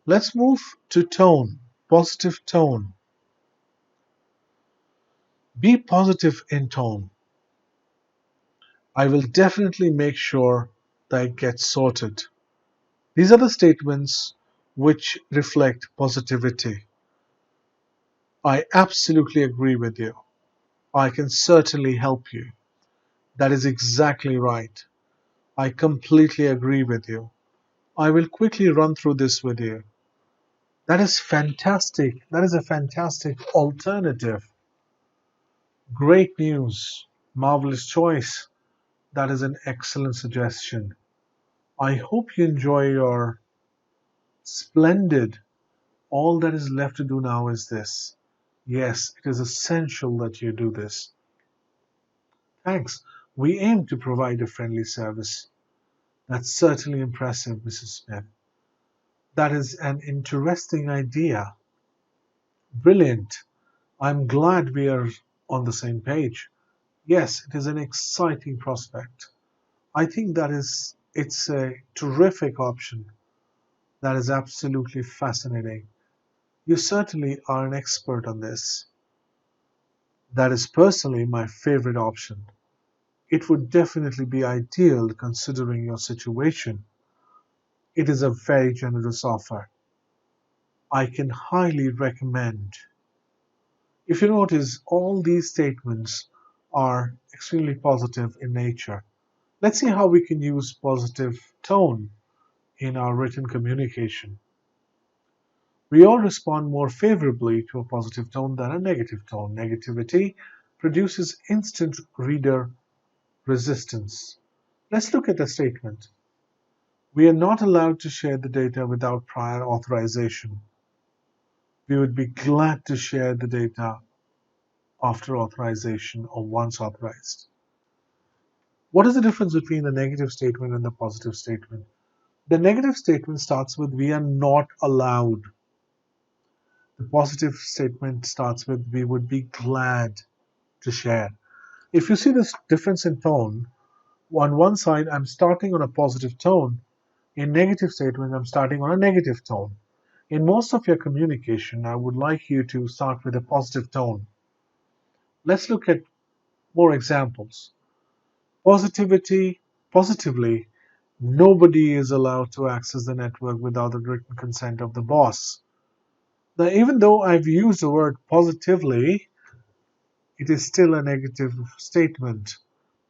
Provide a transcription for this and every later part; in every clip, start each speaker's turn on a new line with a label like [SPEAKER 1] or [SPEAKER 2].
[SPEAKER 1] Let's move to tone, positive tone. Be positive in tone. I will definitely make sure that it gets sorted. These are the statements which reflect positivity. I absolutely agree with you. I can certainly help you. That is exactly right. I completely agree with you. I will quickly run through this with you. That is fantastic. That is a fantastic alternative. Great news. Marvelous choice. That is an excellent suggestion. I hope you enjoy your splendid. All that is left to do now is this. Yes, it is essential that you do this. Thanks. We aim to provide a friendly service. That's certainly impressive, Mrs. Smith. That is an interesting idea. Brilliant. I'm glad we are on the same page. Yes, it is an exciting prospect. I think it's a terrific option. That is absolutely fascinating. You certainly are an expert on this. That is personally my favorite option. It would definitely be ideal considering your situation. It is a very generous offer. I can highly recommend. If you notice, all these statements are extremely positive in nature. Let's see how we can use positive tone in our written communication. We all respond more favorably to a positive tone than a negative tone. Negativity produces instant reader resistance. Let's look at the statement. We are not allowed to share the data without prior authorization. We would be glad to share the data after authorization or once authorized. What is the difference between the negative statement and the positive statement? The negative statement starts with we are not allowed. The positive statement starts with we would be glad to share. If you see this difference in tone, on one side I'm starting on a positive tone, in negative statement I'm starting on a negative tone. In most of your communication, I would like you to start with a positive tone. Let's look at more examples. Positivity, positively, nobody is allowed to access the network without the written consent of the boss. Now, even though I've used the word positively, it is still a negative statement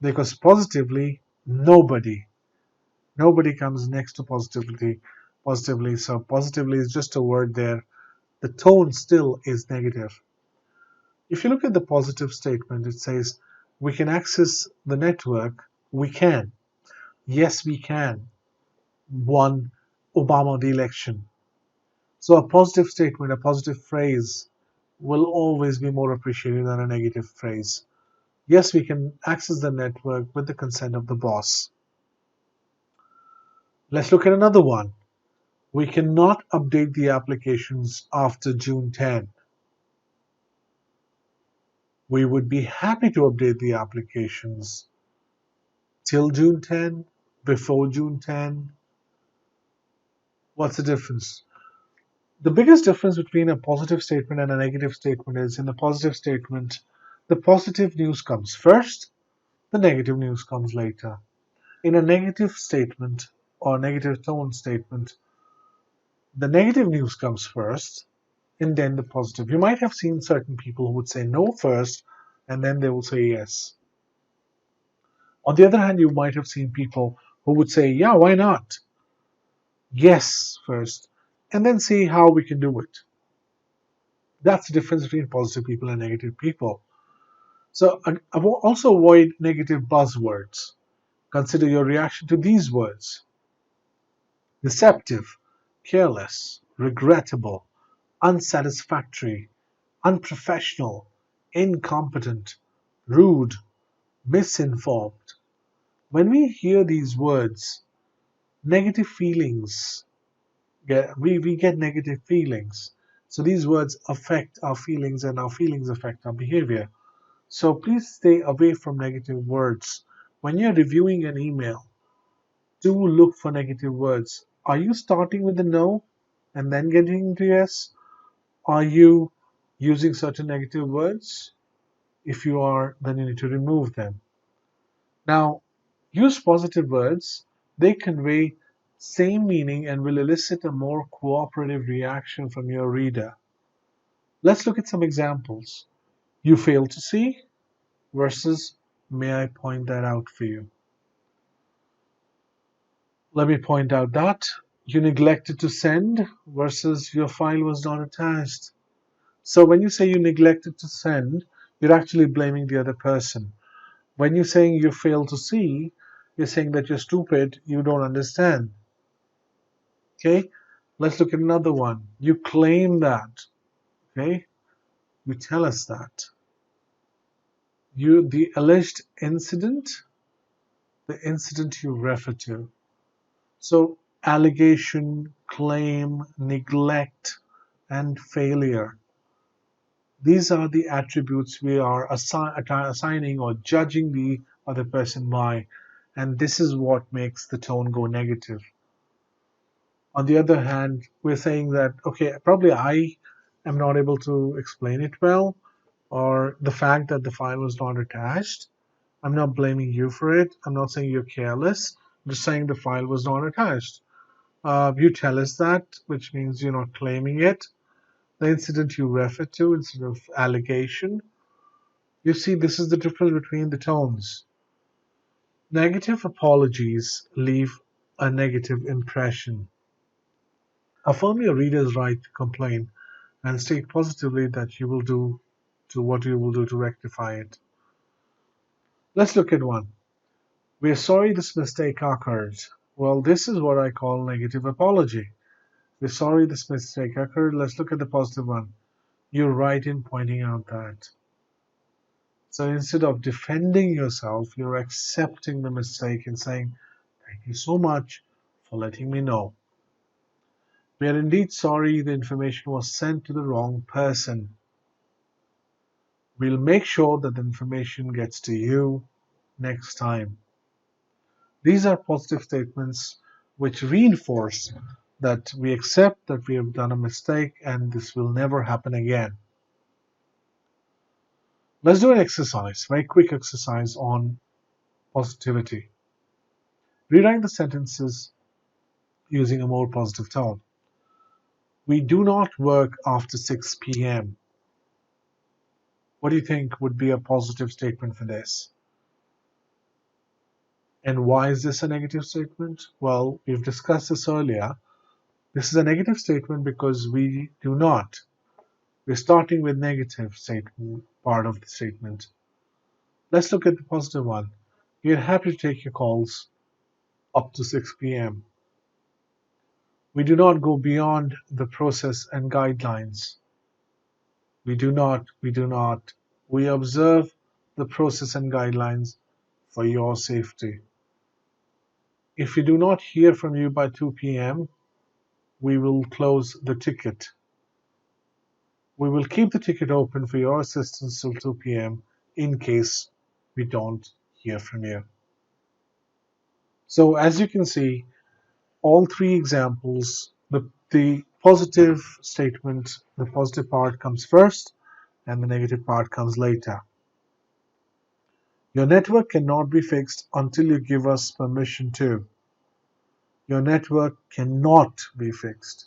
[SPEAKER 1] because positively, nobody comes next to positively. So positively is just a word there. The tone still is negative. If you look at the positive statement, it says we can access the network. We can. Yes, we can. Won Obama the election. So a positive statement, a positive phrase will always be more appreciated than a negative phrase. Yes, we can access the network with the consent of the boss. Let's look at another one. We cannot update the applications after June 10. We would be happy to update the applications till June 10, before June 10. What's the difference? The biggest difference between a positive statement and a negative statement is in the positive statement, the positive news comes first, the negative news comes later. In a negative statement or negative tone statement, the negative news comes first and then the positive. You might have seen certain people who would say no first and then they will say yes. On the other hand, you might have seen people who would say, yeah, why not? Yes first, and then see how we can do it. That's the difference between positive people and negative people. So also avoid negative buzzwords. Consider your reaction to these words: deceptive, careless, regrettable, unsatisfactory, unprofessional, incompetent, rude, misinformed. When we hear these words, negative feelings we get negative feelings. So these words affect our feelings and our feelings affect our behavior. So please stay away from negative words. When you're reviewing an email, do look for negative words. Are you starting with a no? and then getting to yes? Are you using certain negative words? If you are, then you need to remove them. Now, use positive words. They convey same meaning and will elicit a more cooperative reaction from your reader. Let's look at some examples. You fail to see versus may I point that out for you? Let me point out that you neglected to send versus your file was not attached. So when you say you neglected to send, you're actually blaming the other person. When you're saying you failed to see, you're saying that you're stupid, you don't understand. Okay? Let's look at another one. You claim that. Okay? You tell us that. The alleged incident, the incident you refer to. So allegation, claim, neglect, and failure. These are the attributes we are assigning or judging the other person by, and this is what makes the tone go negative. On the other hand, we're saying that, okay, probably I am not able to explain it well, or the fact that the file was not attached. I'm not blaming you for it. I'm not saying you're careless. I'm just saying the file was not attached. You tell us that, which means you're not claiming it. The incident you refer to instead of allegation. You see, this is the difference between the tones. Negative apologies leave a negative impression. Affirm your reader's right to complain and state positively that you will do to what you will do to rectify it. Let's look at one. We're sorry this mistake occurred. Well, this is what I call negative apology. We're sorry this mistake occurred. Let's look at the positive one. You're right in pointing out that. So instead of defending yourself, you're accepting the mistake and saying, thank you so much for letting me know. We are indeed sorry the information was sent to the wrong person. We'll make sure that the information gets to you next time. These are positive statements which reinforce that we accept that we have done a mistake and this will never happen again. Let's do an exercise, very quick exercise on positivity. Rewrite the sentences using a more positive tone. We do not work after 6 p.m. What do you think would be a positive statement for this? And why is this a negative statement? Well, we've discussed this earlier. This is a negative statement because we do not. We're starting with negative statement, part of the statement. Let's look at the positive one. We are happy to take your calls up to 6 p.m. We do not go beyond the process and guidelines. We do not. We observe the process and guidelines for your safety. If we do not hear from you by 2 p.m., we will close the ticket. We will keep the ticket open for your assistance till 2 p.m. in case we don't hear from you. So as you can see, all three examples, the positive statement, the positive part comes first and the negative part comes later. Your network cannot be fixed until you give us permission to. Your network cannot be fixed.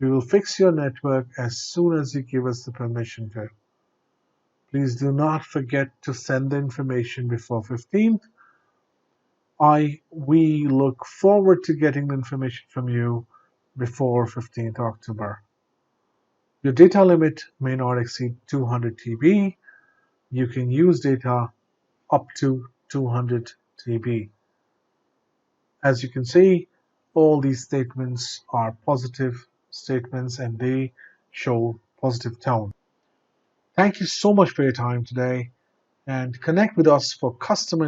[SPEAKER 1] We will fix your network as soon as you give us the permission to. Please do not forget to send the information before 15th. We look forward to getting the information from you before 15th October. Your data limit may not exceed 200 TB. You can use data up to 200 TB. As you can see, all these statements are positive statements and they show positive tone. Thank you so much for your time today and connect with us for custom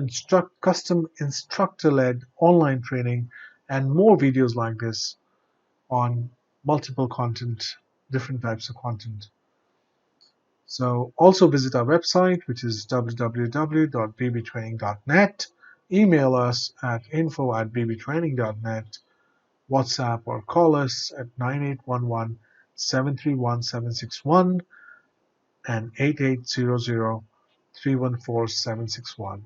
[SPEAKER 1] instructor-led online training and more videos like this on multiple content, different types of content. So also visit our website, which is www.bbtraining.net. Email us at info@bbtraining.net WhatsApp or call us at 9811 731 761 and 8800 314 761.